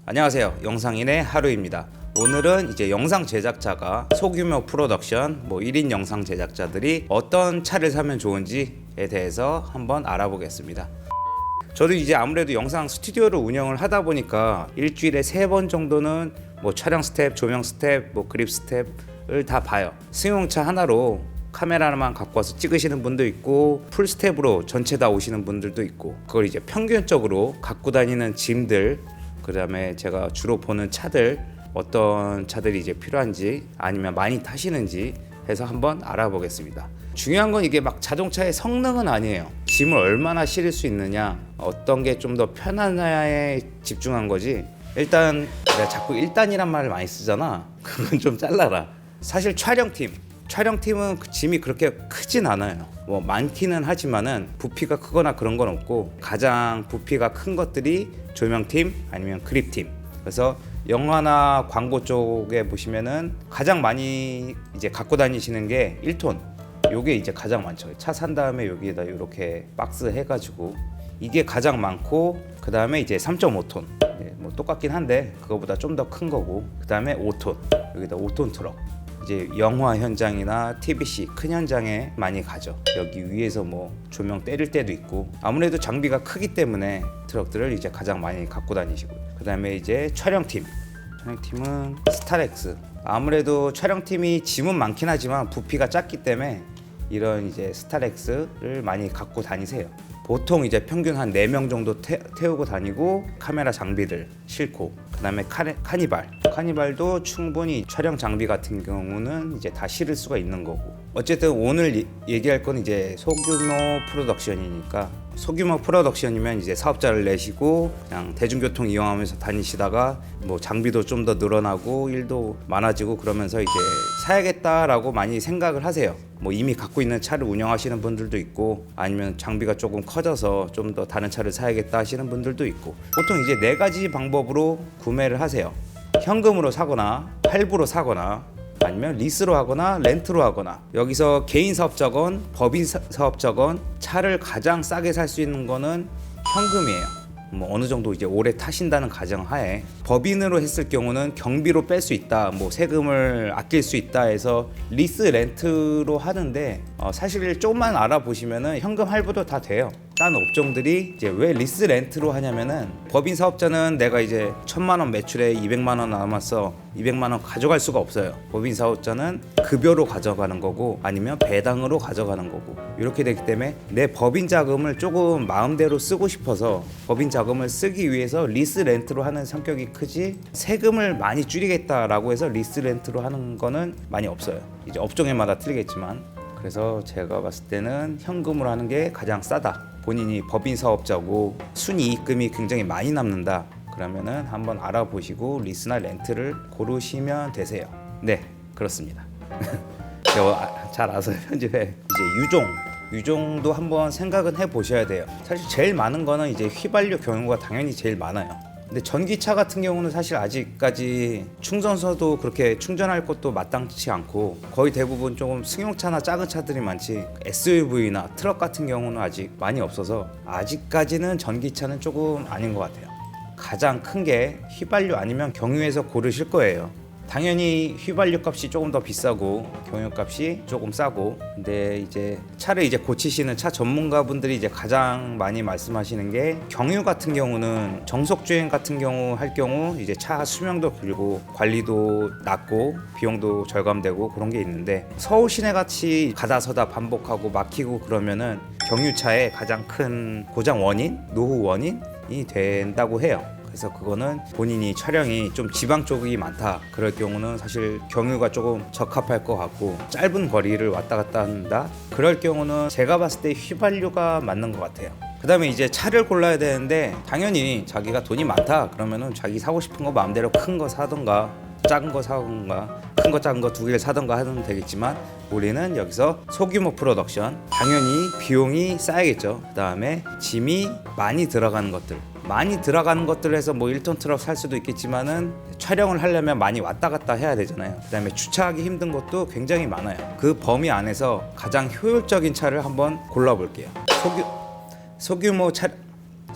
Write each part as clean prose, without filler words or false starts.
안녕하세요. 영상인의 하루입니다. 오늘은 이제 영상 제작자가 소규모 프로덕션 1인 영상 제작자들이 어떤 차를 사면 좋은지에 대해서 한번 알아보겠습니다. 저도 이제 아무래도 영상 스튜디오를 운영을 하다 보니까 일주일에 3번 정도는 촬영 스텝, 조명 스텝, 그립 스텝을 다 봐요. 승용차 하나로 카메라만 갖고 와서 찍으시는 분도 있고 풀 스텝으로 전체 다 오시는 분들도 있고, 그걸 이제 평균적으로 갖고 다니는 짐들, 그 다음에 제가 주로 보는 차들, 어떤 차들이 이제 필요한지 아니면 많이 타시는지 해서 한번 알아보겠습니다. 중요한 건 이게 막 자동차의 성능은 아니에요. 짐을 얼마나 실을 수 있느냐, 어떤 게 좀 더 편하냐에 집중한 거지. 일단 내가 자꾸 일단이란 말을 많이 쓰잖아. 그건 좀 잘라라. 사실 촬영팀은 그 짐이 그렇게 크진 않아요. 많기는 하지만은 부피가 크거나 그런 건 없고, 가장 부피가 큰 것들이 조명팀 아니면 그립팀. 그래서 영화나 광고 쪽에 보시면은 가장 많이 이제 갖고 다니시는 게 1톤. 요게 이제 가장 많죠. 차 산 다음에 여기에다 이렇게 박스 해가지고 이게 가장 많고, 그 다음에 이제 3.5톤. 똑같긴 한데 그거보다 좀 더 큰 거고, 그 다음에 5톤. 여기다 5톤 트럭. 이제 영화 현장이나 TBC 큰 현장에 많이 가죠. 여기 위에서 조명 때릴 때도 있고, 아무래도 장비가 크기 때문에 트럭들을 이제 가장 많이 갖고 다니시고요. 그 다음에 이제 촬영팀은 스타렉스. 아무래도 촬영팀이 짐은 많긴 하지만 부피가 작기 때문에 이런 이제 스타렉스를 많이 갖고 다니세요. 보통 이제 평균 한 4명 정도 태우고 다니고, 카메라 장비들 싣고, 그 다음에 카니발도 충분히 촬영 장비 같은 경우는 이제 다 실을 수가 있는 거고. 어쨌든 오늘 얘기할 건 이제 소규모 프로덕션이니까, 소규모 프로덕션이면 이제 사업자를 내시고 그냥 대중교통 이용하면서 다니시다가 장비도 좀 더 늘어나고 일도 많아지고 그러면서 이제 사야겠다라고 많이 생각을 하세요. 이미 갖고 있는 차를 운영하시는 분들도 있고, 아니면 장비가 조금 커져서 좀 더 다른 차를 사야겠다 하시는 분들도 있고, 보통 이제 4가지 방법으로 구매를 하세요. 현금으로 사거나, 할부로 사거나, 아니면 리스로 하거나 렌트로 하거나. 여기서 개인 사업자건 법인 사업자건 차를 가장 싸게 살 수 있는 거는 현금이에요. 어느 정도 이제 오래 타신다는 가정하에. 법인으로 했을 경우는 경비로 뺄 수 있다, 세금을 아낄 수 있다 해서 리스 렌트로 하는데, 사실 조금만 알아보시면은 현금 할부도 다 돼요. 다른 업종들이 이제 왜 리스 렌트로 하냐면은, 법인 사업자는 내가 이제 1,000만 원 매출에 200만 원 남았어, 200만 원 가져갈 수가 없어요. 법인 사업자는 급여로 가져가는 거고 아니면 배당으로 가져가는 거고, 이렇게 되기 때문에 내 법인 자금을 조금 마음대로 쓰고 싶어서 법인 자금을 쓰기 위해서 리스 렌트로 하는 성격이 크지, 세금을 많이 줄이겠다라고 해서 리스 렌트로 하는 거는 많이 없어요. 이제 업종에마다 틀리겠지만. 그래서 제가 봤을 때는 현금으로 하는 게 가장 싸다. 본인이 법인 사업자고 순이익금이 굉장히 많이 남는다, 그러면은 한번 알아보시고 리스나 렌트를 고르시면 되세요. 네, 그렇습니다. 제가 잘 알아서 편집해. 이제 유종도 한번 생각은 해보셔야 돼요. 사실 제일 많은 거는 이제 휘발유 경우가 당연히 제일 많아요. 근데 전기차 같은 경우는 사실 아직까지 충전소도 그렇게 충전할 것도 마땅치 않고, 거의 대부분 조금 승용차나 작은 차들이 많지, SUV나 트럭 같은 경우는 아직 많이 없어서 아직까지는 전기차는 조금 아닌 것 같아요. 가장 큰 게 휘발유 아니면 경유에서 고르실 거예요. 당연히 휘발유 값이 조금 더 비싸고 경유 값이 조금 싸고. 근데 이제 차를 이제 고치시는 차 전문가분들이 이제 가장 많이 말씀하시는 게, 경유 같은 경우는 정속 주행 같은 경우 할 경우 이제 차 수명도 길고 관리도 낮고 비용도 절감되고 그런 게 있는데, 서울 시내 같이 가다 서다 반복하고 막히고 그러면은 경유차의 가장 큰 고장 원인, 노후 원인이 된다고 해요. 그래서 그거는 본인이 촬영이 좀 지방 쪽이 많다, 그럴 경우는 사실 경유가 조금 적합할 것 같고, 짧은 거리를 왔다 갔다 한다, 그럴 경우는 제가 봤을 때 휘발유가 맞는 것 같아요. 그 다음에 이제 차를 골라야 되는데, 당연히 자기가 돈이 많다 그러면은 자기 사고 싶은 거 마음대로 큰 거 사던가 작은 거 사던가, 큰 거 작은 거 2개를 사던가 하면 되겠지만, 우리는 여기서 소규모 프로덕션, 당연히 비용이 쌓야겠죠. 그 다음에 짐이 많이 들어가는 것들 해서 1톤 트럭 살 수도 있겠지만은, 촬영을 하려면 많이 왔다 갔다 해야 되잖아요. 그 다음에 주차하기 힘든 것도 굉장히 많아요. 그 범위 안에서 가장 효율적인 차를 한번 골라볼게요. 소규모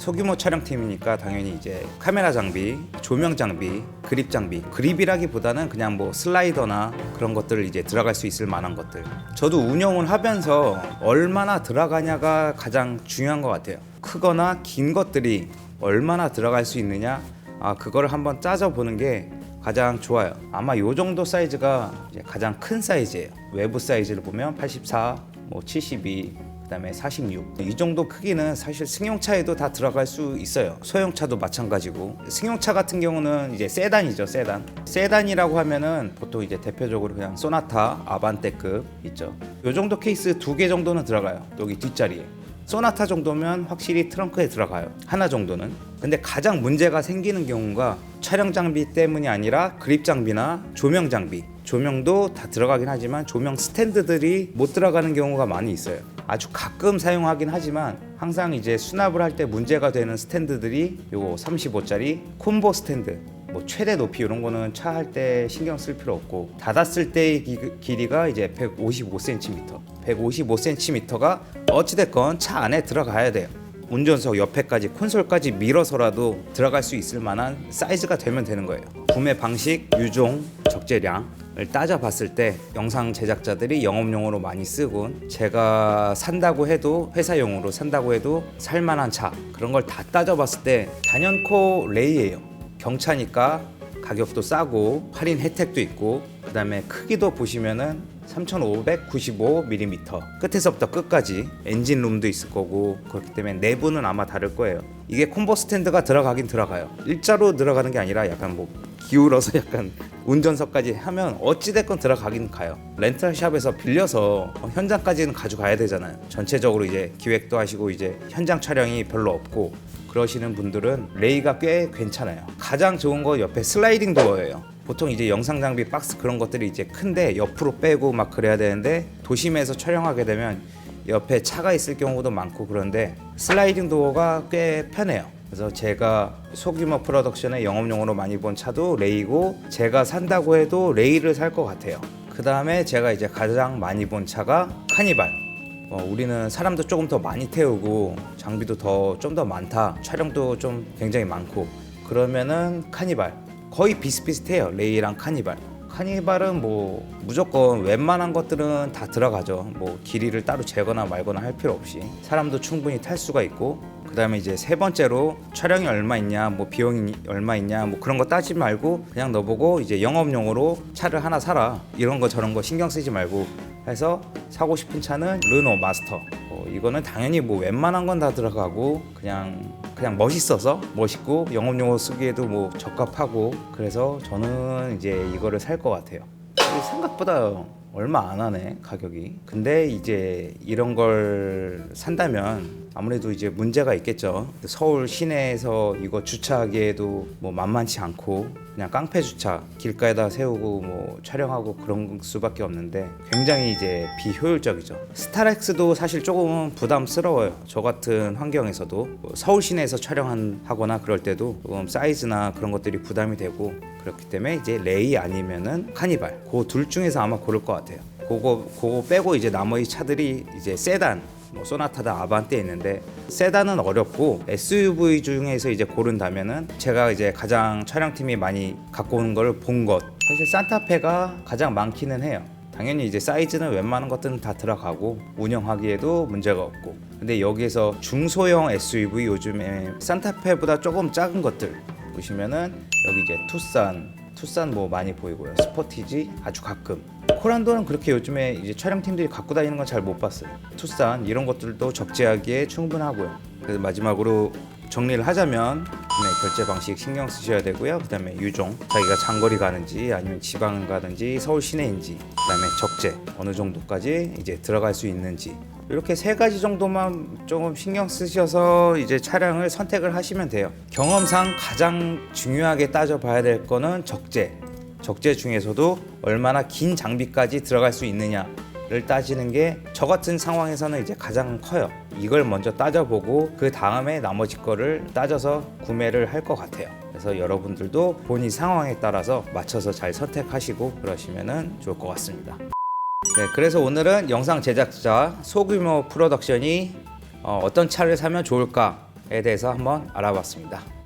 소규모 촬영팀이니까 당연히 이제 카메라 장비, 조명 장비, 그립 장비, 그립이라기보다는 그냥 뭐 슬라이더나 그런 것들을 이제 들어갈 수 있을 만한 것들. 저도 운영을 하면서 얼마나 들어가냐가 가장 중요한 것 같아요. 크거나 긴 것들이 얼마나 들어갈 수 있느냐, 그거를 한번 따져보는 게 가장 좋아요. 아마 요 정도 사이즈가 이제 가장 큰 사이즈예요. 외부 사이즈를 보면 84, 뭐 72, 그다음에 46. 이 정도 크기는 사실 승용차에도 다 들어갈 수 있어요. 소형차도 마찬가지고. 승용차 같은 경우는 이제 세단이죠, 세단. 세단이라고 하면은 보통 이제 대표적으로 그냥 소나타, 아반떼급 있죠. 요 정도 케이스 2개 정도는 들어가요. 여기 뒷자리에. 소나타 정도면 확실히 트렁크에 들어가요. 하나 정도는. 근데 가장 문제가 생기는 경우가 촬영 장비 때문이 아니라 그립 장비나 조명 장비. 조명도 다 들어가긴 하지만 조명 스탠드들이 못 들어가는 경우가 많이 있어요. 아주 가끔 사용하긴 하지만 항상 이제 수납을 할 때 문제가 되는 스탠드들이 요거 35짜리 콤보 스탠드. 뭐 최대 높이 이런 거는 차 할 때 신경 쓸 필요 없고, 닫았을 때의 길이가 이제 155cm. 155cm가 어찌됐건 차 안에 들어가야 돼요. 운전석 옆에까지 콘솔까지 밀어서라도 들어갈 수 있을 만한 사이즈가 되면 되는 거예요. 구매 방식, 유종, 적재량을 따져봤을 때 영상 제작자들이 영업용으로 많이 쓰곤, 제가 산다고 해도 회사용으로 산다고 해도 살만한 차, 그런 걸 다 따져봤을 때 단연코 레이예요. 경차니까 가격도 싸고 할인 혜택도 있고, 그 다음에 크기도 보시면은 3595mm 끝에서부터 끝까지 엔진룸도 있을 거고, 그렇기 때문에 내부는 아마 다를 거예요. 이게 콤보 스탠드가 들어가긴 들어가요. 일자로 들어가는 게 아니라 약간 뭐 기울어서 약간 운전석까지 하면 어찌됐건 들어가긴 가요. 렌탈샵에서 빌려서 현장까지는 가져가야 되잖아요. 전체적으로 이제 기획도 하시고 이제 현장 촬영이 별로 없고 그러시는 분들은 레이가 꽤 괜찮아요. 가장 좋은 거 옆에 슬라이딩 도어예요. 보통 이제 영상 장비 박스 그런 것들이 이제 큰데 옆으로 빼고 막 그래야 되는데, 도심에서 촬영하게 되면 옆에 차가 있을 경우도 많고 그런데 슬라이딩 도어가 꽤 편해요. 그래서 제가 소규모 프로덕션에 영업용으로 많이 본 차도 레이고, 제가 산다고 해도 레이를 살 것 같아요. 그 다음에 제가 이제 가장 많이 본 차가 카니발. 우리는 사람도 조금 더 많이 태우고 장비도 좀 더 많다, 촬영도 좀 굉장히 많고 그러면은 카니발. 거의 비슷비슷해요, 레이랑 카니발. 카니발은 뭐 무조건 웬만한 것들은 다 들어가죠. 뭐 길이를 따로 재거나 말거나 할 필요 없이 사람도 충분히 탈 수가 있고, 그 다음에 이제 세 번째로 촬영이 얼마 있냐, 뭐 비용이 얼마 있냐, 뭐 그런 거 따지지 말고 그냥 너보고 이제 영업용으로 차를 하나 사라, 이런 거 저런 거 신경 쓰지 말고 해서 사고 싶은 차는 르노 마스터. 이거는 당연히 뭐 웬만한 건 다 들어가고 그냥 멋있어서 멋있고 영업용으로 쓰기에도 뭐 적합하고, 그래서 저는 이제 이거를 살 것 같아요. 생각보다 얼마 안 하네, 가격이. 근데 이제 이런 걸 산다면 아무래도 이제 문제가 있겠죠. 서울 시내에서 이거 주차하기에도 뭐 만만치 않고 그냥 깡패 주차 길가에다 세우고 뭐 촬영하고 그런 수밖에 없는데 굉장히 이제 비효율적이죠. 스타렉스도 사실 조금은 부담스러워요. 저 같은 환경에서도 서울 시내에서 촬영하거나 그럴 때도 조금 사이즈나 그런 것들이 부담이 되고, 그렇기 때문에 이제 레이 아니면은 카니발, 그 둘 중에서 아마 고를 것 같아요. 그거 빼고 이제 나머지 차들이 이제 세단, 뭐 소나타다, 아반떼 있는데, 세단은 어렵고 SUV 중에서 이제 고른다면은 제가 이제 가장 촬영팀이 많이 갖고 오는 걸 본 것, 사실 산타페가 가장 많기는 해요. 당연히 이제 사이즈는 웬만한 것들은 다 들어가고 운영하기에도 문제가 없고, 근데 여기에서 중소형 SUV 요즘에 산타페보다 조금 작은 것들 보시면은 여기 이제 투싼 뭐 많이 보이고요. 스포티지 아주 가끔. 코란도는 그렇게 요즘에 이제 촬영팀들이 갖고 다니는 건 잘 못 봤어요. 투싼 이런 것들도 적재하기에 충분하고요. 그래서 마지막으로 정리를 하자면 결제 방식 신경 쓰셔야 되고요. 그 다음에 유종, 자기가 장거리 가는지 아니면 지방 가는지 서울 시내인지, 그 다음에 적재 어느 정도까지 이제 들어갈 수 있는지, 이렇게 세 가지 정도만 조금 신경 쓰셔서 이제 차량을 선택을 하시면 돼요. 경험상 가장 중요하게 따져봐야 될 거는 적재 중에서도 얼마나 긴 장비까지 들어갈 수 있느냐를 따지는 게 저 같은 상황에서는 이제 가장 커요. 이걸 먼저 따져보고 그 다음에 나머지 거를 따져서 구매를 할 것 같아요. 그래서 여러분들도 본인 상황에 따라서 맞춰서 잘 선택하시고 그러시면 좋을 것 같습니다. 네, 그래서 오늘은 영상 제작자 소규모 프로덕션이 어떤 차를 사면 좋을까 대해서 한번 알아봤습니다.